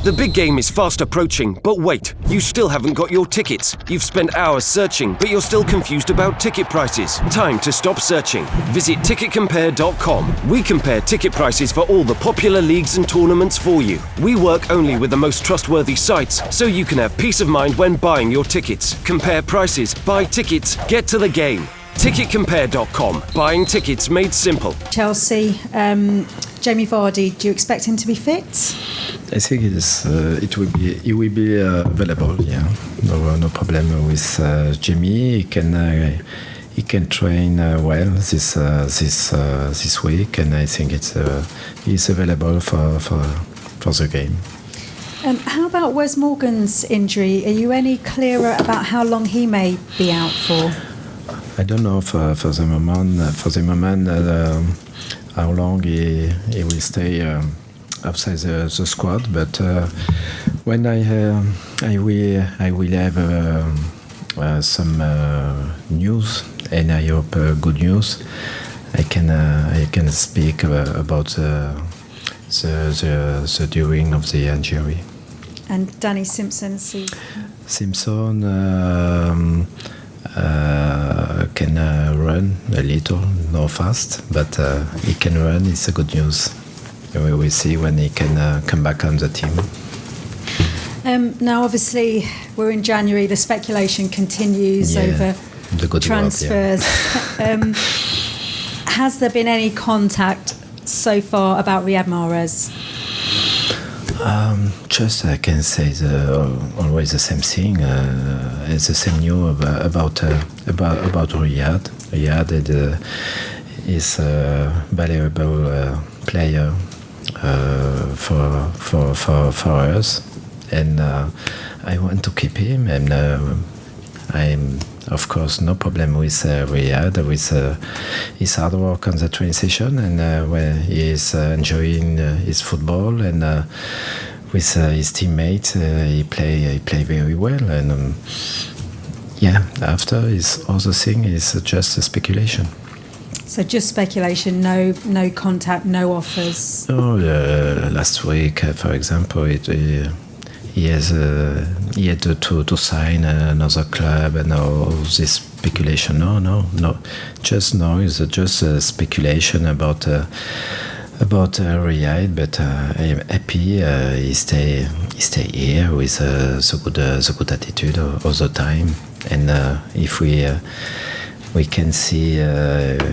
The big game is fast approaching, but wait, you still haven't got your tickets. You've spent hours searching, but you're still confused about ticket prices. Time to stop searching. Visit ticketcompare.com. We compare ticket prices for all the popular leagues and tournaments for you. We work only with the most trustworthy sites, so you can have peace of mind when buying your tickets. Compare prices, buy tickets, get to the game. Ticketcompare.com. Buying tickets made simple. Chelsea, Jamie Vardy, do you expect him to be fit? I think he will be available. Yeah, no problem with Jamie. He can train well this week, and I think he's available for the game. How about Wes Morgan's injury? Are you any clearer about how long he may be out for? I don't know for the moment how long he will stay outside the squad. But when I will have some news, and I hope good news, I can speak about the during of the injury. And Danny Simpson, can run a little, not fast, but he can run. It's a good news. We will see when he can come back on the team. Now, obviously, we're in January. The speculation continues over the transfers. Has there been any contact so far about Riyad Mahrez? Just I can say always the same thing. It's the same news about Riyad. Riyad is a valuable player for us, and I want to keep him. And I'm of course no problem with Riyad, with his hard work on the training session, and when he is enjoying his football, and with his teammates, he play very well. And after his other thing is just a speculation. So just speculation, no contact, no offers. Oh, last week, for example, he had to sign another club, and all this speculation. No. It's just a speculation about Riyad. But I am happy he stay here with the good attitude all the time. And if we can see,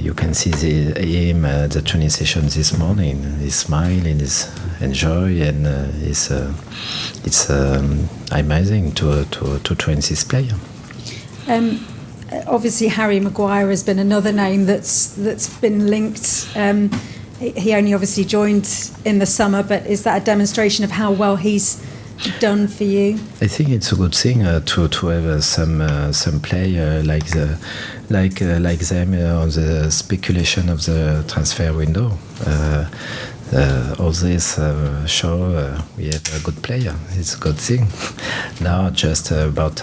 you can see him the training session this morning. His smile and his enjoy, and it's amazing to train this player. Obviously, Harry Maguire has been another name that's been linked. He only obviously joined in the summer, but is that a demonstration of how well he's done for you? I think it's a good thing to have some player like them on the speculation of the transfer window. All this show we have a good player. It's a good thing. Now just about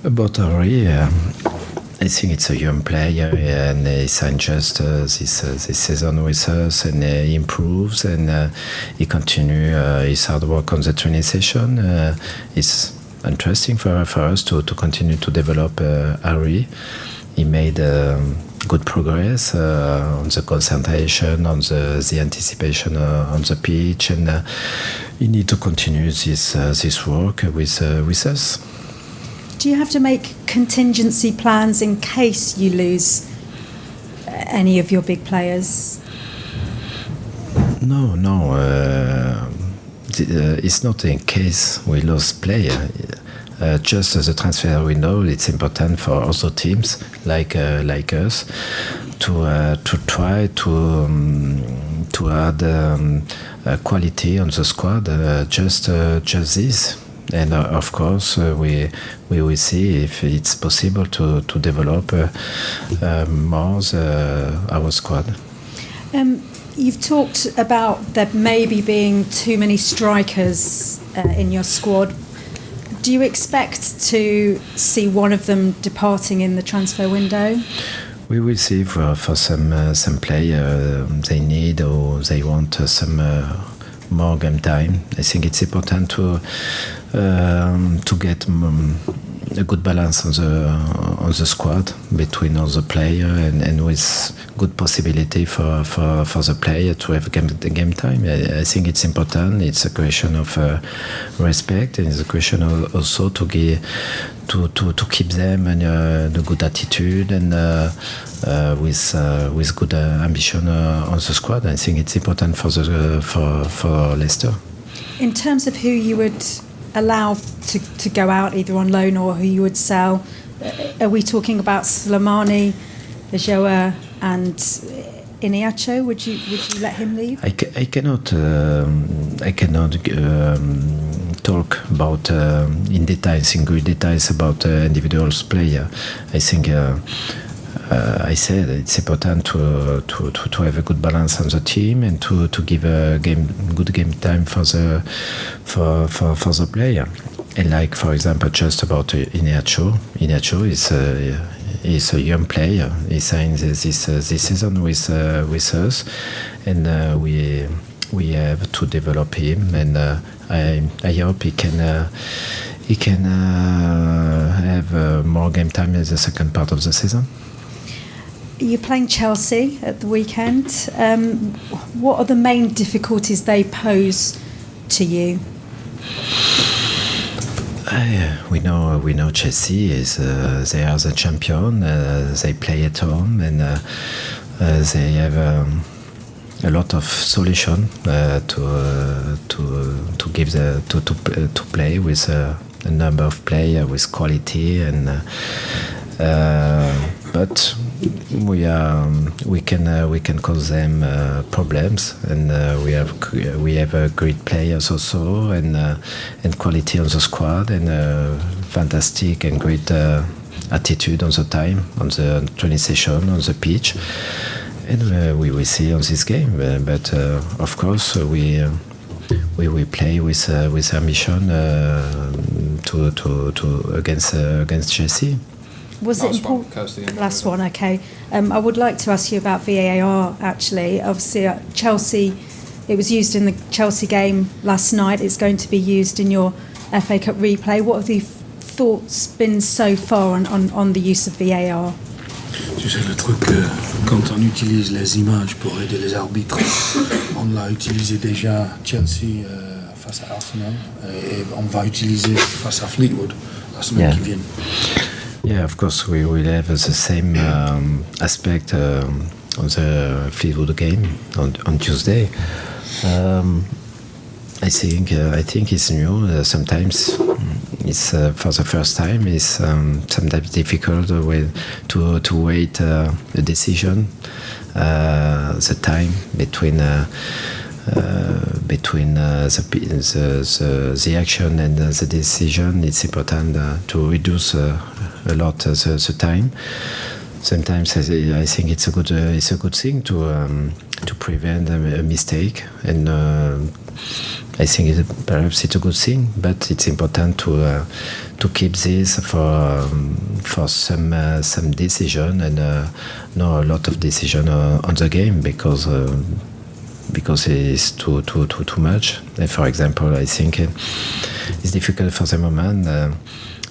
Henry. I think it's a young player, and he signed just this season with us, and he improves, and he continues his hard work on the training session. It's interesting for us to continue to develop Harry. He made good progress on the concentration, on the anticipation on the pitch, and he needs to continue this work with us. Do you have to make contingency plans in case you lose any of your big players? No. It's not in case we lose player. Just as a transfer window, it's important for other teams like us to try to add quality on the squad. Just this. And of course, we will see if it's possible to develop more our squad. You've talked about there maybe being too many strikers in your squad. Do you expect to see one of them departing in the transfer window? We will see for some player they need or they want some more game time. I think it's important to get a good balance on the squad between all the player and with good possibility for the player to have game time. I think it's important. It's a question of respect, and it's a question also to keep them in the good attitude and with good ambition on the squad. I think it's important for Leicester. In terms of who you would allow to go out either on loan or who you would sell, are we talking about Slimani, Joa and Iheanacho? Would you let him leave? I cannot talk about in great details about individual player. I think I said it's important to have a good balance on the team and to give a good game time for the player. And like, for example, just about Iheanacho. Iheanacho is a young player. He signed this season with us, and we have to develop him. And I hope he can have more game time in the second part of the season. You're playing Chelsea at the weekend. What are the main difficulties they pose to you? We know Chelsea is they are the champion. They play at home, and they have a lot of solution to give to play with a number of players with quality and. But we can cause them problems, and we have great players also, and quality on the squad, and fantastic and great attitude on the time, on the training session, on the pitch, and we will see on this game. But of course we play with ambition to against Chelsea. Was it important? Last one, okay. I would like to ask you about VAR, actually. Obviously, Chelsea, it was used in the Chelsea game last night. It's going to be used in your FA Cup replay. What have the thoughts been so far on the use of VAR? Tu sais, le truc, quand on utilise les images pour aider les arbitres, on l'a utilisé déjà Chelsea face à Arsenal, et on va utiliser face à Fleetwood la semaine qui vient. Yeah, of course, we will have the same aspect on the Fleetwood game on Tuesday. I think it's new. Sometimes it's for the first time. It's sometimes difficult to wait a decision. The time between the action and the decision, it's important to reduce a lot the time. Sometimes I think it's a good thing to prevent a mistake, and I think perhaps it's a good thing, but it's important to keep this for some decision, and not a lot of decision on the game, because it's too much. And for example, I think it's difficult for the moment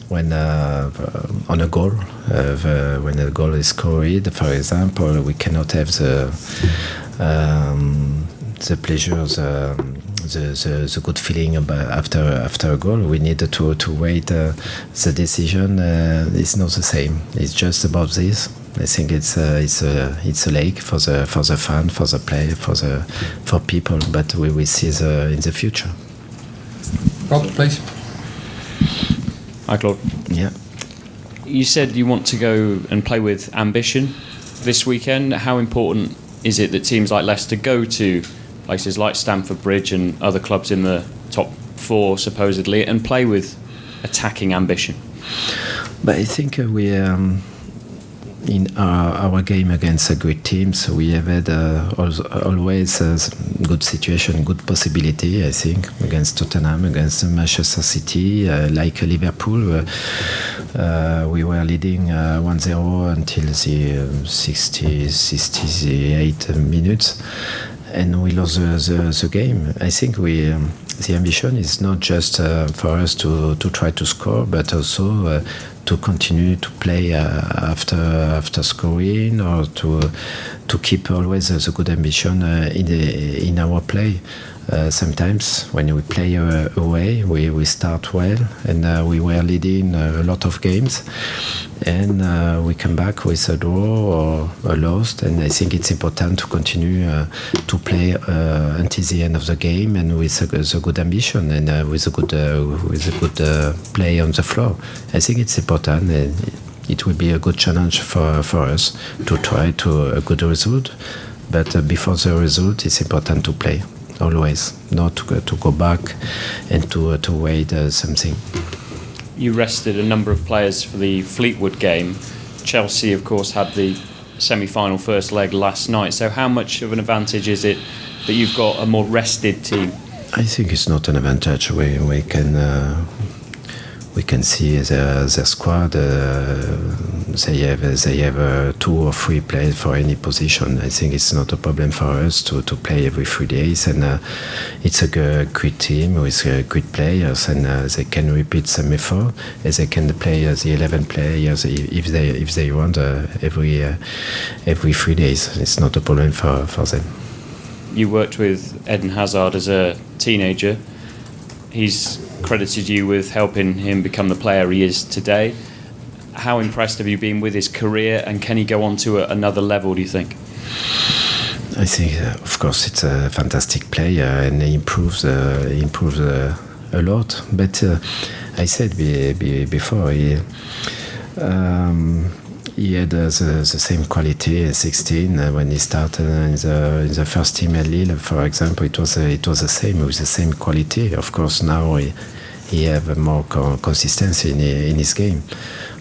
when on a goal, when a goal is scored, for example, we cannot have the pleasure, the good feeling after a goal. We need to wait. The decision is not the same. It's just about this. I think it's a lake for the fan, for the player, for people. But we will see in the future. Rob, please. Hi, Claude. Yeah. You said you want to go and play with ambition this weekend. How important is it that teams like Leicester go to places like Stamford Bridge and other clubs in the top four, supposedly, and play with attacking ambition? But I think we in our game against great teams, we have had always a good situation, good possibility, I think, against Tottenham, against Manchester City, like Liverpool. We were leading 1-0 until the 68 minutes. we lost the game. I think the ambition is not just for us to try to score, but also to continue to play after scoring, or to keep always the good ambition in our play. Sometimes when we play away, we start well, and we were leading a lot of games, and we come back with a draw or a loss. And I think it's important to continue to play until the end of the game, and with a good ambition, and with a good play on the floor. I think it's important. It will be a good challenge for us to try to a good result, but before the result, it's important to play. Always, not to go back and to wait something. You rested a number of players for the Fleetwood game. Chelsea, of course, had the semi-final first leg last night. So how much of an advantage is it that you've got a more rested team? I think it's not an advantage. We can see their squad. They have 2 or 3 players for any position. I think it's not a problem for us to play every 3 days, and it's a good team with good players, and they can repeat some effort, as they can play the 11 players if they want every 3 days. It's not a problem for them. You worked with Eden Hazard as a teenager. He's credited you with helping him become the player he is today. How impressed have you been with his career, and can he go on to another level, do you think? I think, of course, it's a fantastic player, and he improves a lot. But I said before, he had the same quality at 16 when he started in the first team at Lille, for example. It was the same, with the same quality. Of course, now he have more consistency in his game,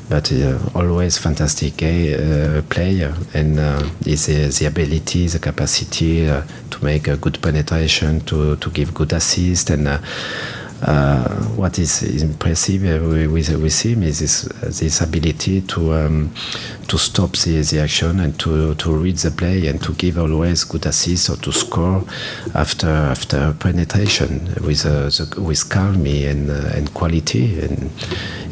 but always fantastic player, and the ability, the capacity to make a good penetration, to give good assist, and what is impressive with him is this ability to stop the action, and to read the play, and to give always good assist, or to score after penetration with calm and quality, and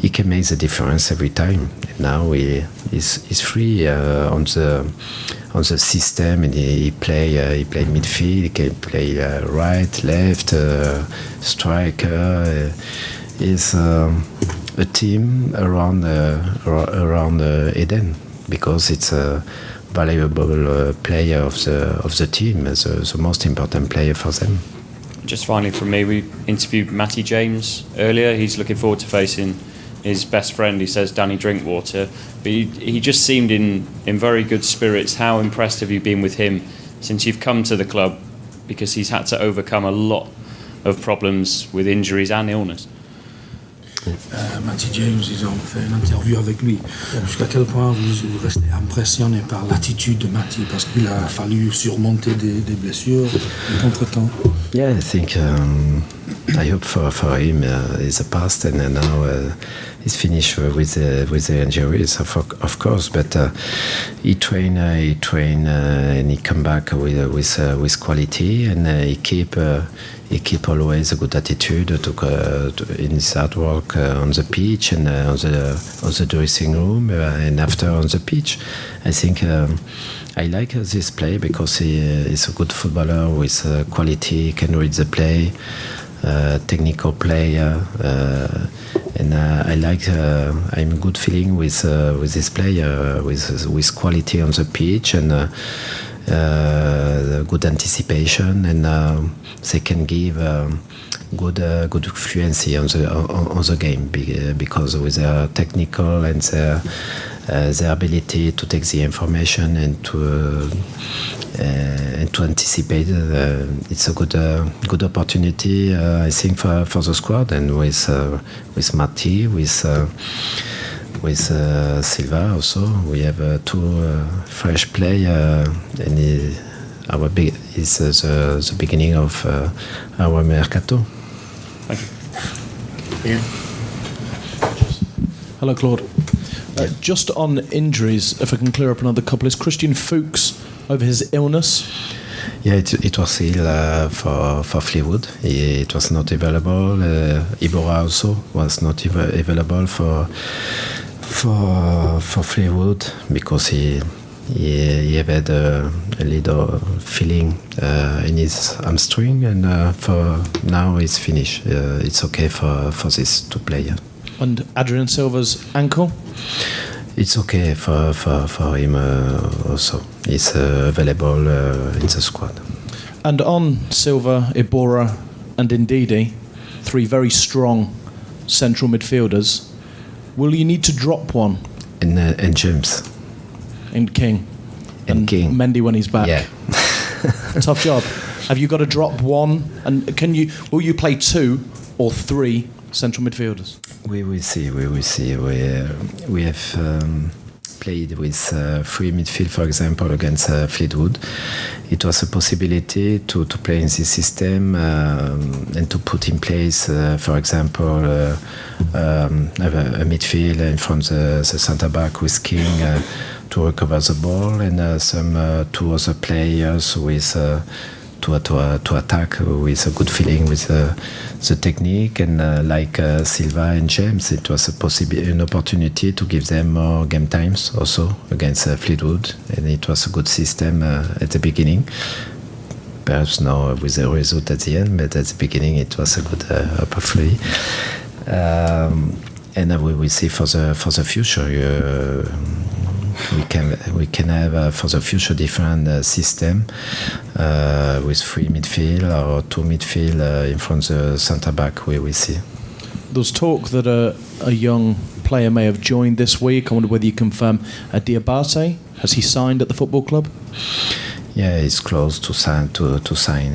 he can make the difference every time. And now he's free on the system, and he play midfield, he can play right, left, striker. Is a team around Eden, because it's a valuable player of the team, as the most important player for them. Just finally from me, we interviewed Matty James earlier. He's looking forward to facing his best friend, he says, Danny Drinkwater. But he just seemed in very good spirits. How impressed have you been with him since you've come to the club? Because he's had to overcome a lot of problems with injuries and illness. Matty James, ils ont fait une interview avec lui. Jusqu'à quel point vous restez impressionné par l'attitude de Matty, parce qu'il a fallu surmonter des blessures, des contretemps? Yeah, I think I hope for him is the past, and now he's finished with the injuries, of course. But he train and he come back with quality, and he keep always a good attitude in his hard work on the pitch, and on the dressing room, and after on the pitch. I think I like this play because he is a good footballer with quality, can read the play, technical player, and I like. I'm a good feeling with this player with quality on the pitch, and good anticipation, and they can give good fluency on the game, because with their technical and their ability to take the information and to anticipate, it's a good opportunity, I think, for the squad, and with Matty, with Silva also. We have 2 fresh players, and it's the beginning of our mercato. Thank you. Yeah. Hello, Claude. Just on injuries, if I can clear up another couple, is Christian Fuchs over his illness? Yeah, it was still for Fleetwood. It was not available. Ibora also was not available for Fleetwood because he had a little feeling in his hamstring, and for now it's finished. It's okay for these two players. And Adrian Silva's ankle? It's okay for him also. He's available in the squad. And on Silva, Ibora and Ndidi, three very strong central midfielders, will you need to drop one? And James. And King. And King. Mendy when he's back. Yeah. Tough job. Have you got to drop one? And will you play two or three central midfielders? We will see. We have played with free midfield, for example, against Fleetwood. It was a possibility to play in this system and to put in place, for example, a midfield in front of the centre back with King to recover the ball, and some two other players with to attack with a good feeling with the technique, and like Silva and James, it was an opportunity to give them more game times also against Fleetwood, and it was a good system at the beginning. Perhaps now with the result at the end, but at the beginning it was a good opportunity. And we will see for the future. We can have for the future different system with three midfield or two midfield in front of the centre back. We will see. There's talk that a young player may have joined this week. I wonder whether you confirm Diabate. Has he signed at the football club? Yeah, he's close to sign.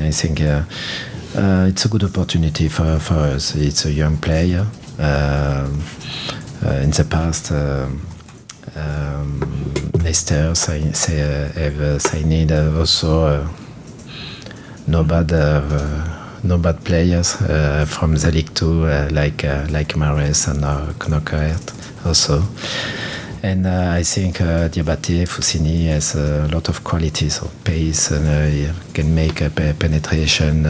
I think it's a good opportunity for us. It's a young player. In the past. Leicester have signed also no bad players from the League 2 like Mahrez and Knockaert also. And I think Diabate Foussini has a lot of qualities of pace, and he can make a penetration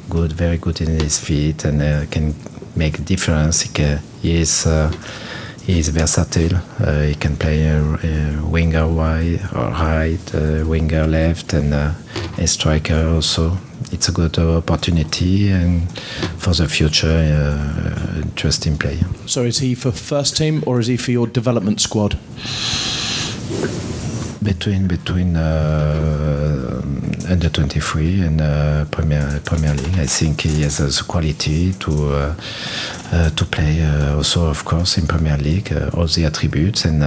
very good in his feet, and can make a difference. He is versatile. He can play winger wide or right, winger left, and a striker also. It's a good opportunity, and for the future, interesting player. So is he for first team or is he for your development squad? Between under 23 and Premier League, I think he has the quality to play also, of course, in Premier League. All the attributes, and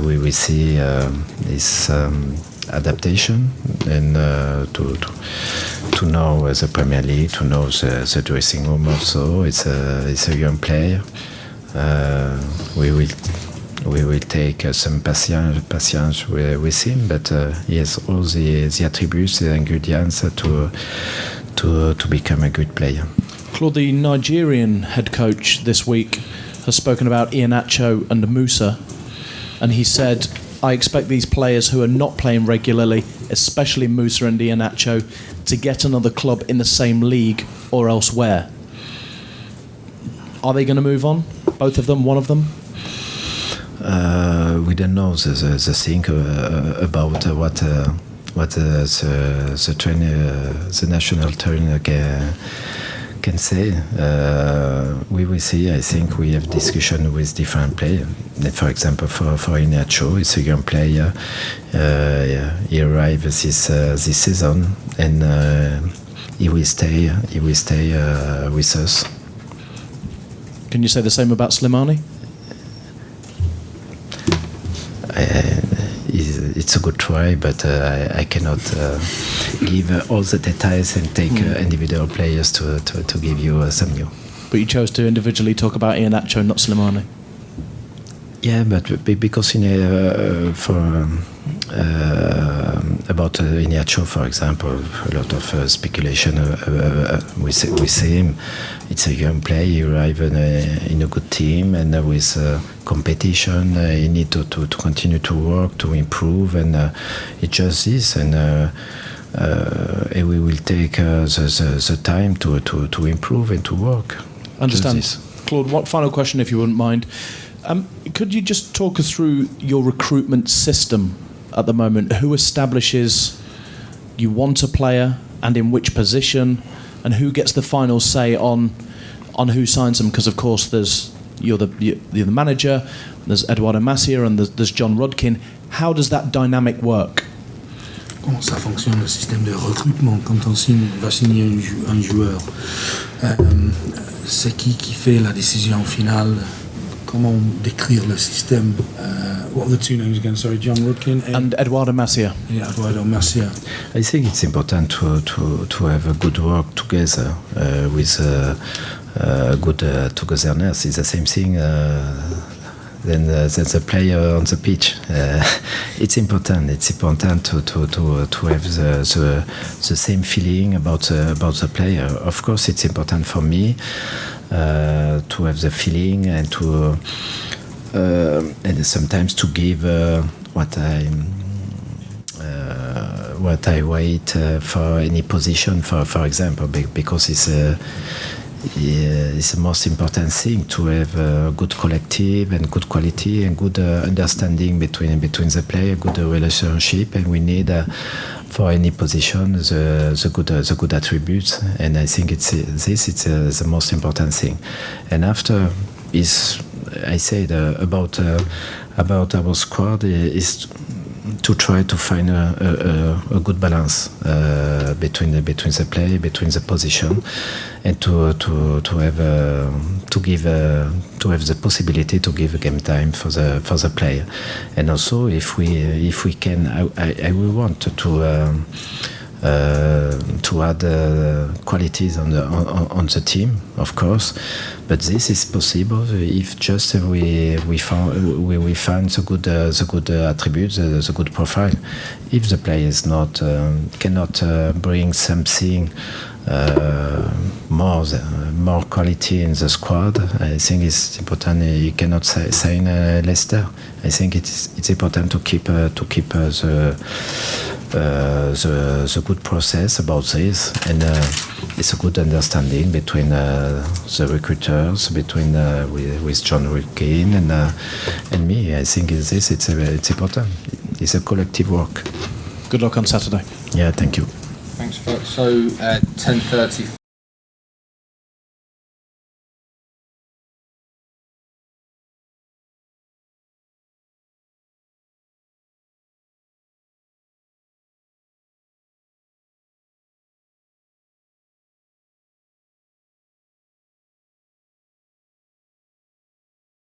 we will see his adaptation, and to know the Premier League, to know the dressing room also. It's a young player. We will take some patience with him, but he has all the attributes, the ingredients to become a good player. Claude, the Nigerian head coach this week has spoken about Iheanacho and Musa, and he said, I expect these players who are not playing regularly, especially Musa and Iheanacho, to get another club in the same league or elsewhere. Are they going to move on? Both of them? One of them? We don't know the thing about what the trainer, the national trainer can say. We will see. I think we have discussion with different players. For example, for Iheanacho, it's a young player. He arrived this season, and he will stay. He will stay with us. Can you say the same about Slimani? It's a good try, but I cannot give all the details and take individual players to give you some new. But you chose to individually talk about Iheanacho, not Slimani. Yeah, but because about Iheanacho, for example, a lot of speculation with him. It's a young player. He arrived in a good team, and with competition, he need to continue to work, to improve, and it just is. And and we will take the time to improve and to work. Understand. Claude, what final question, if you wouldn't mind? Could you just talk us through your recruitment system at the moment? Who establishes you want a player and in which position, and who gets the final say on who signs them? Because of course you're the manager, there's Eduardo Macia and there's John Rodkin. How does that dynamic work? Comment ça fonctionne le système de recrutement quand on va signer un joueur? C'est qui fait la décision finale? Comment décrire le système? What are the two names again? Sorry, John Rodkin and Eduardo Macia. Yeah, Eduardo Macia. I think it's important to have a good work together with good togetherness. It's the same thing than the player on the pitch. It's important. It's important to have the same feeling about the player. Of course, it's important for me to have the feeling and to and sometimes to give what I wait for any position, for example, because it's the most important thing to have a good collective and good quality and good understanding between the player, good relationship, and we need for any position the good attributes, and I think it's the most important thing. And after is I said about our squad is to try to find a good balance between the play, between the position, and to have the possibility to give a game time for the player. And also if we can, I will want to add qualities on the team, of course, but this is possible if just we find the good attributes, the good profile. If the player is not cannot bring something more quality in the squad, I think it's important. You cannot sign Leicester. I think it's important to keep the good process about this, and it's a good understanding between the recruiters, between with John Wilkin and me. I think it's important. It's a collective work. Good luck on Saturday. Yeah, thank you. Thanks, folks. So 10:30.